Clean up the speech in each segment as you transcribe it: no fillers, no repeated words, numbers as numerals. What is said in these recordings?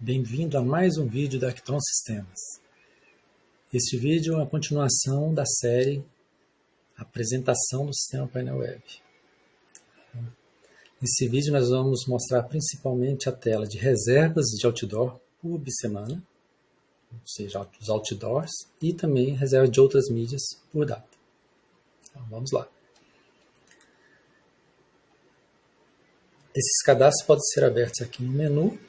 Bem-vindo a mais um vídeo da Arquitron Sistemas. Este vídeo é a continuação da série Apresentação do Sistema Painel Web. Nesse vídeo nós vamos mostrar principalmente a tela de reservas de outdoor por bissemana, ou seja, os outdoors, e também reserva de outras mídias por data. Então, vamos lá. Esses cadastros podem ser abertos aqui no menu,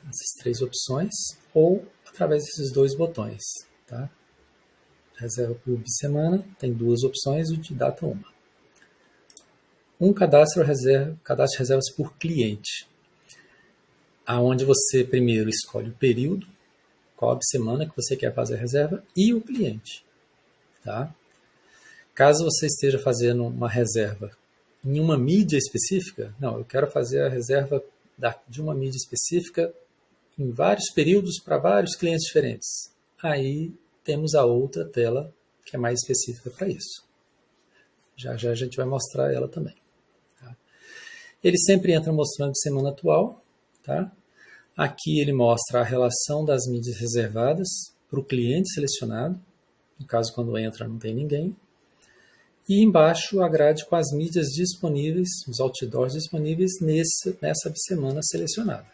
essas três opções, ou através desses dois botões. Tá? Reserva por bissemana tem duas opções e de data uma. Um cadastro de reservas por cliente, aonde você primeiro escolhe o período, qual a bissemana que você quer fazer a reserva e o cliente. Tá? Caso você esteja fazendo uma reserva em uma mídia específica, não, eu quero fazer a reserva de uma mídia específica em vários períodos para vários clientes diferentes. Aí temos a outra tela que é mais específica para isso. Já já a gente vai mostrar ela também. Tá? Ele sempre entra mostrando semana atual. Tá? Aqui ele mostra a relação das mídias reservadas para o cliente selecionado. No caso, quando entra não tem ninguém. E embaixo a grade com as mídias disponíveis, os outdoors disponíveis nessa bissemana selecionada.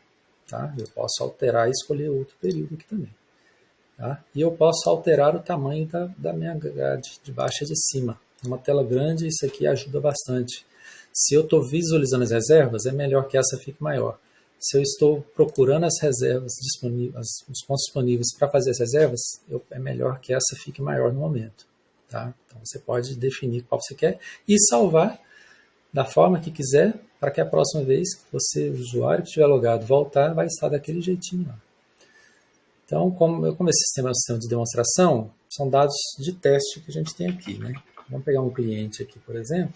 Tá? Eu posso alterar e escolher outro período aqui também. Tá? E eu posso alterar o tamanho da minha grade, de baixo e de cima. Uma tela grande, isso aqui ajuda bastante. Se eu estou visualizando as reservas, é melhor que essa fique maior. Se eu estou procurando as reservas disponíveis, os pontos disponíveis para fazer as reservas, é melhor que essa fique maior no momento. Tá? Então você pode definir qual você quer e salvar da forma que quiser, para que a próxima vez que você, o usuário que estiver logado, voltar, vai estar daquele jeitinho lá. Então, como esse sistema é um sistema de demonstração, são dados de teste que a gente tem aqui. Né? Vamos pegar um cliente aqui, por exemplo.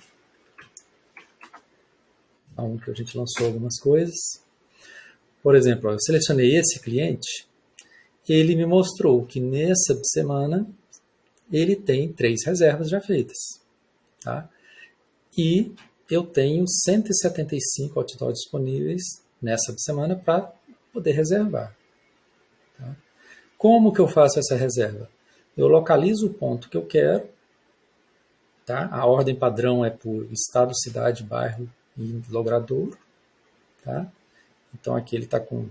Um que a gente lançou algumas coisas. Por exemplo, eu selecionei esse cliente, ele me mostrou que nessa semana ele tem 3 reservas já feitas. Tá? E eu tenho 175 outdoors disponíveis nessa semana para poder reservar. Tá? Como que eu faço essa reserva? Eu localizo o ponto que eu quero. Tá? A ordem padrão é por estado, cidade, bairro e logradouro. Tá? Então aqui ele está com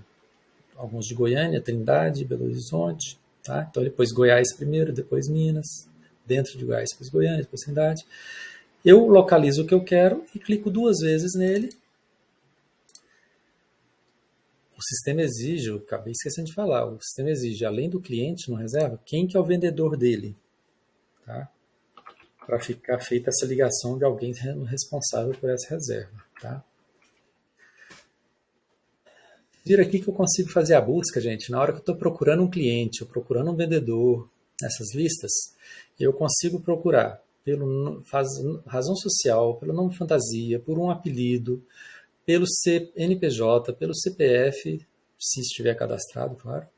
alguns de Goiânia, Trindade, Belo Horizonte. Tá? Então ele pôs Goiás primeiro, depois Minas. Dentro de Goiás, depois Goiânia, depois Trindade. Eu localizo o que eu quero e clico 2 vezes nele. O sistema exige, eu acabei esquecendo de falar, o sistema exige, além do cliente no reserva, quem que é o vendedor dele. Tá? Para ficar feita essa ligação de alguém responsável por essa reserva. Tá? Vira aqui que eu consigo fazer a busca, gente. Na hora que eu estou procurando um cliente, ou procurando um vendedor, nessas listas, eu consigo procurar pelo razão social, pelo nome fantasia, por um apelido, pelo CNPJ, pelo CPF, se estiver cadastrado, claro,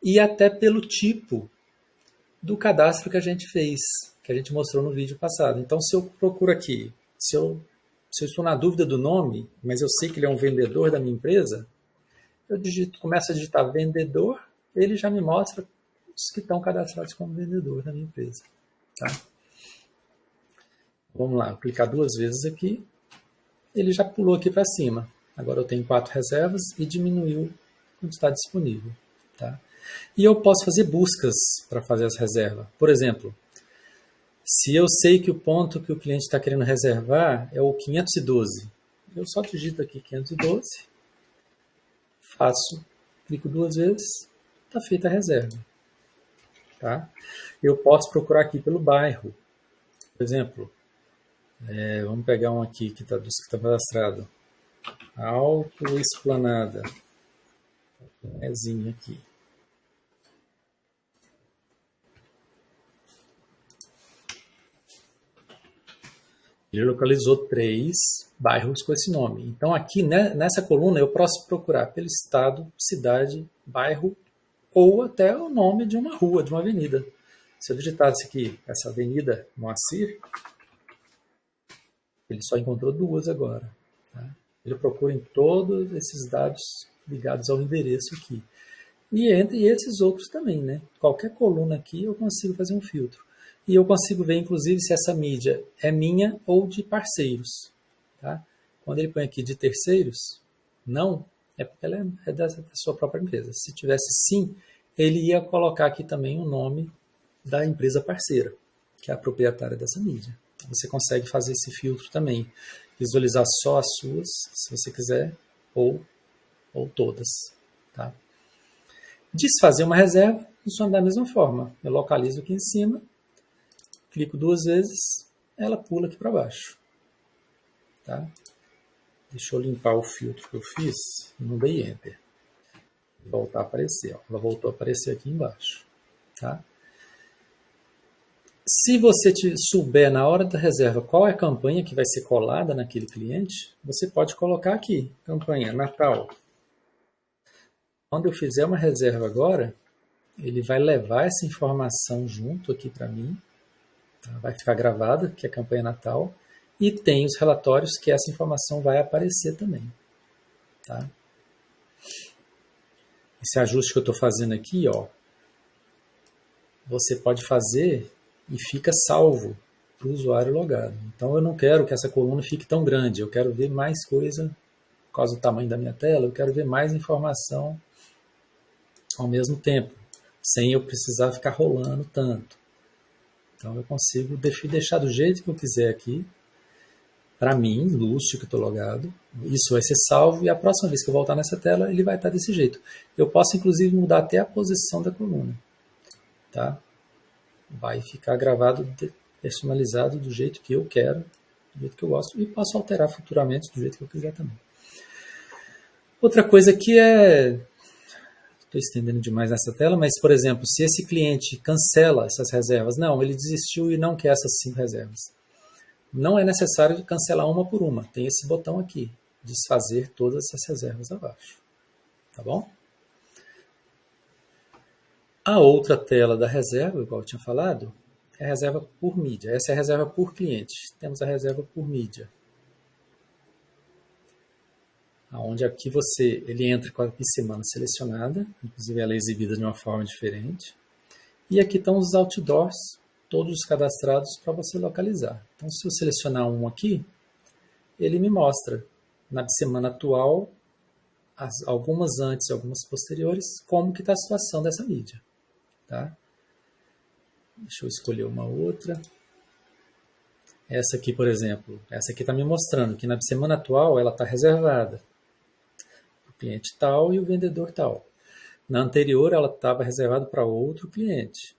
e até pelo tipo do cadastro que a gente fez, que a gente mostrou no vídeo passado. Então, se eu procuro aqui, se eu estou na dúvida do nome, mas eu sei que ele é um vendedor da minha empresa, eu começo a digitar vendedor, ele já me mostra os que estão cadastrados como vendedor da minha empresa. Tá? Vamos lá, vou clicar 2 vezes aqui, ele já pulou aqui para cima. Agora eu tenho 4 reservas e diminuiu quando está disponível. Tá? E eu posso fazer buscas para fazer essa reserva. Por exemplo, se eu sei que o ponto que o cliente está querendo reservar é o 512, eu só digito aqui 512, clico 2 vezes, está feita a reserva. Tá? Eu posso procurar aqui pelo bairro. Por exemplo, vamos pegar um aqui que está cadastrado. Alto Esplanada. Aqui. Ele localizou 3 bairros com esse nome. Então aqui nessa coluna eu posso procurar pelo estado, cidade, bairro ou até o nome de uma rua, de uma avenida. Se eu digitasse aqui essa avenida Moacir, ele só encontrou 2 agora. Tá? Ele procura em todos esses dados ligados ao endereço aqui. e esses outros também, né? Qualquer coluna aqui eu consigo fazer um filtro. E eu consigo ver, inclusive, se essa mídia é minha ou de parceiros. Tá? Quando ele põe aqui de terceiros, não, é porque ela é da sua própria empresa. Se tivesse sim, ele ia colocar aqui também o nome da empresa parceira, que é a proprietária dessa mídia. Você consegue fazer esse filtro também, visualizar só as suas, se você quiser, ou todas. Tá? Desfazer uma reserva funciona da mesma forma. Eu localizo aqui em cima, clico 2 vezes, ela pula aqui para baixo. Tá? Deixa eu limpar o filtro que eu fiz, não dei Enter. Voltar a aparecer. Ó. Ela voltou a aparecer aqui embaixo. Tá? Se você souber na hora da reserva qual é a campanha que vai ser colada naquele cliente, você pode colocar aqui, campanha Natal. Quando eu fizer uma reserva agora, ele vai levar essa informação junto aqui para mim. Tá? Vai ficar gravada, que é a campanha Natal. E tem os relatórios que essa informação vai aparecer também. Tá? Esse ajuste que eu estou fazendo aqui, ó, você pode fazer e fica salvo para o usuário logado. Então eu não quero que essa coluna fique tão grande, eu quero ver mais coisa, por causa do tamanho da minha tela, eu quero ver mais informação ao mesmo tempo, sem eu precisar ficar rolando tanto. Então eu consigo deixar do jeito que eu quiser aqui, para mim, Lúcio, que estou logado, isso vai ser salvo e a próxima vez que eu voltar nessa tela, ele vai estar desse jeito. Eu posso, inclusive, mudar até a posição da coluna. Tá? Vai ficar gravado, personalizado do jeito que eu quero, do jeito que eu gosto, e posso alterar futuramente do jeito que eu quiser também. Outra coisa que estou estendendo demais nessa tela, mas, por exemplo, se esse cliente cancela essas reservas, não, ele desistiu e não quer essas 5 reservas. Não é necessário cancelar uma por uma. Tem esse botão aqui, desfazer todas essas reservas abaixo. Tá bom? A outra tela da reserva, igual eu tinha falado, é a reserva por mídia. Essa é a reserva por cliente. Temos a reserva por mídia. Onde aqui ele entra com a semana selecionada, inclusive ela é exibida de uma forma diferente. E aqui estão os outdoors, todos cadastrados para você localizar. Então, se eu selecionar um aqui, ele me mostra na semana atual, algumas antes e algumas posteriores, como que está a situação dessa mídia. Tá? Deixa eu escolher uma outra. Essa aqui, por exemplo, essa aqui está me mostrando que na semana atual ela está reservada para o cliente tal e o vendedor tal. Na anterior ela estava reservada para outro cliente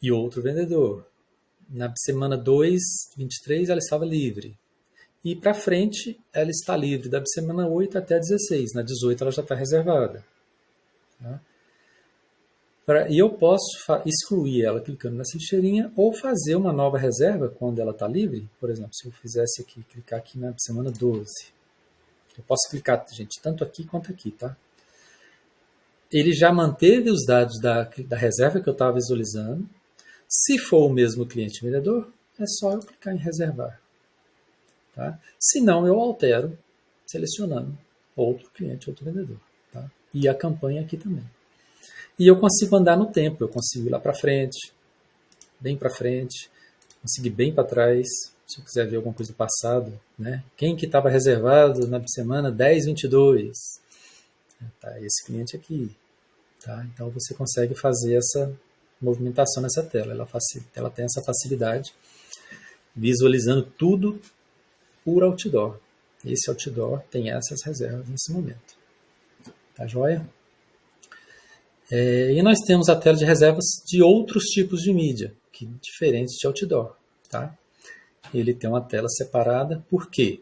e outro vendedor. Na semana 2, 23, ela estava livre. E para frente, ela está livre da semana 8 até 16. Na 18, ela já está reservada. Tá? E eu posso excluir ela clicando nessa lixeirinha ou fazer uma nova reserva quando ela está livre. Por exemplo, se eu fizesse aqui, clicar aqui na semana 12. Eu posso clicar, gente, tanto aqui quanto aqui, tá? Ele já manteve os dados da reserva que eu estava visualizando. Se for o mesmo cliente vendedor, é só eu clicar em reservar. Tá? Se não, eu altero selecionando outro cliente, outro vendedor. Tá? E a campanha aqui também. E eu consigo andar no tempo, eu consigo ir lá para frente, bem para frente, consigo ir bem para trás, se eu quiser ver alguma coisa do passado. Né? Quem que estava reservado na semana 10, 22? Tá, esse cliente aqui. Tá? Então você consegue fazer essa movimentação nessa tela. Ela tem essa facilidade, visualizando tudo por outdoor. Esse outdoor tem essas reservas nesse momento. Tá joia? E nós temos a tela de reservas de outros tipos de mídia, diferentes de outdoor. Tá? Ele tem uma tela separada, por quê?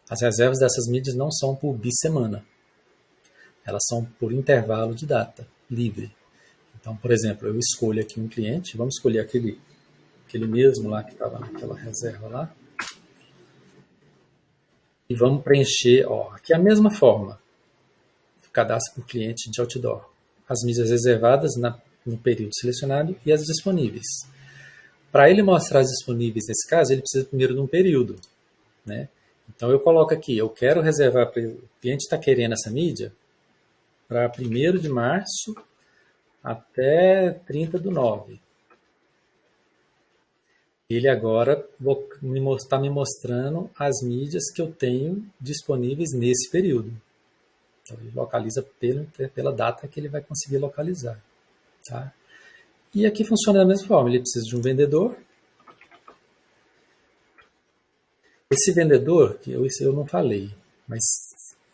As reservas dessas mídias não são por bissemana. Elas são por intervalo de data, livre. Então, por exemplo, eu escolho aqui um cliente, vamos escolher aquele mesmo lá que estava naquela reserva lá. E vamos preencher, aqui é a mesma forma, cadastro por cliente de outdoor. As mídias reservadas no período selecionado e as disponíveis. Para ele mostrar as disponíveis nesse caso, ele precisa primeiro de um período. Né? Então eu coloco aqui, eu quero reservar, o cliente está querendo essa mídia, para 1º de março até 30/9. Ele agora está me mostrando as mídias que eu tenho disponíveis nesse período. Então, ele localiza pela data que ele vai conseguir localizar. Tá? E aqui funciona da mesma forma. Ele precisa de um vendedor. Esse vendedor, que eu não falei, mas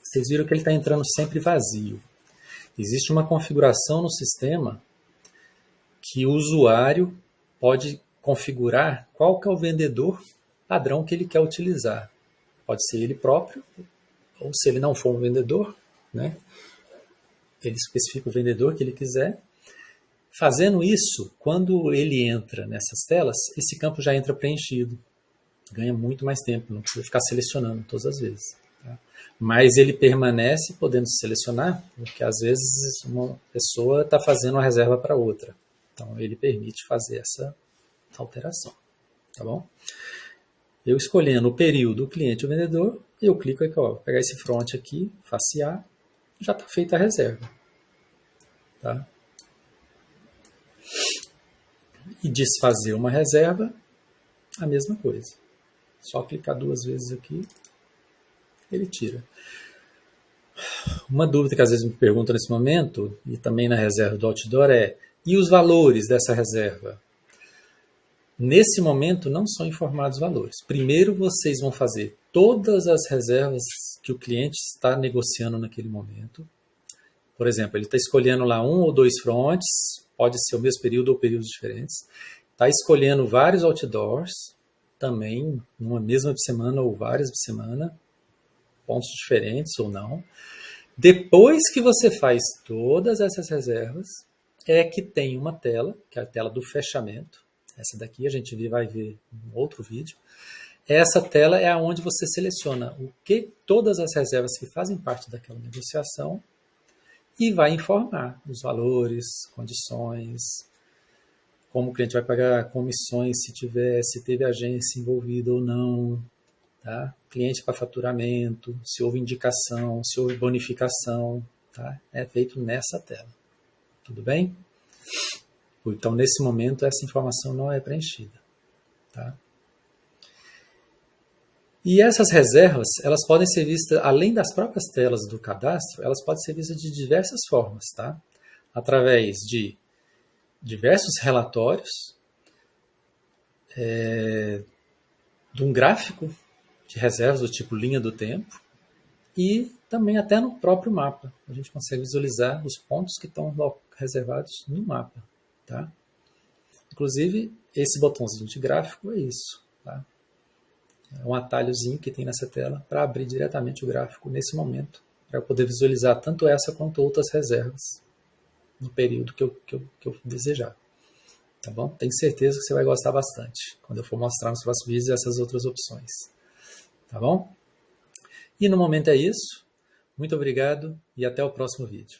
vocês viram que ele está entrando sempre vazio. Existe uma configuração no sistema que o usuário pode configurar qual que é o vendedor padrão que ele quer utilizar. Pode ser ele próprio, ou se ele não for um vendedor, né, ele especifica o vendedor que ele quiser. Fazendo isso, quando ele entra nessas telas, esse campo já entra preenchido. Ganha muito mais tempo, não precisa ficar selecionando todas as vezes. Tá? Mas ele permanece podendo selecionar, porque às vezes uma pessoa está fazendo uma reserva para outra. Então ele permite fazer essa alteração. Tá bom? Eu escolhendo o período, o cliente e o vendedor, eu clico aqui, ó, vou pegar esse front aqui, facear, já está feita a reserva. Tá? E desfazer uma reserva, a mesma coisa. Só clicar 2 vezes aqui, ele tira. Uma dúvida que às vezes me perguntam nesse momento, e também na reserva do outdoor, é: e os valores dessa reserva? Nesse momento não são informados valores. Primeiro vocês vão fazer todas as reservas que o cliente está negociando naquele momento. Por exemplo, ele está escolhendo lá 1 ou 2 fronts, pode ser o mesmo período ou períodos diferentes. Está escolhendo vários outdoors, também numa mesma semana ou várias semana, pontos diferentes ou não. Depois que você faz todas essas reservas, é que tem uma tela, que é a tela do fechamento. Essa daqui a gente vai ver em outro vídeo. Essa tela é onde você seleciona todas as reservas que fazem parte daquela negociação e vai informar os valores, condições, como o cliente vai pagar comissões se teve agência envolvida ou não, tá? Cliente para faturamento, se houve indicação, se houve bonificação, tá? É feito nessa tela. Tudo bem? Então, nesse momento, essa informação não é preenchida. Tá? E essas reservas, elas podem ser vistas, além das próprias telas do cadastro, elas podem ser vistas de diversas formas, tá? Através de diversos relatórios, de um gráfico de reservas do tipo linha do tempo e também até no próprio mapa. A gente consegue visualizar os pontos que estão reservados no mapa. Tá? Inclusive, esse botãozinho de gráfico é isso. Tá? É um atalhozinho que tem nessa tela para abrir diretamente o gráfico nesse momento, para eu poder visualizar tanto essa quanto outras reservas no período que eu desejar. Tá bom? Tenho certeza que você vai gostar bastante quando eu for mostrar nos próximos vídeos essas outras opções. Tá bom? E no momento é isso. Muito obrigado e até o próximo vídeo.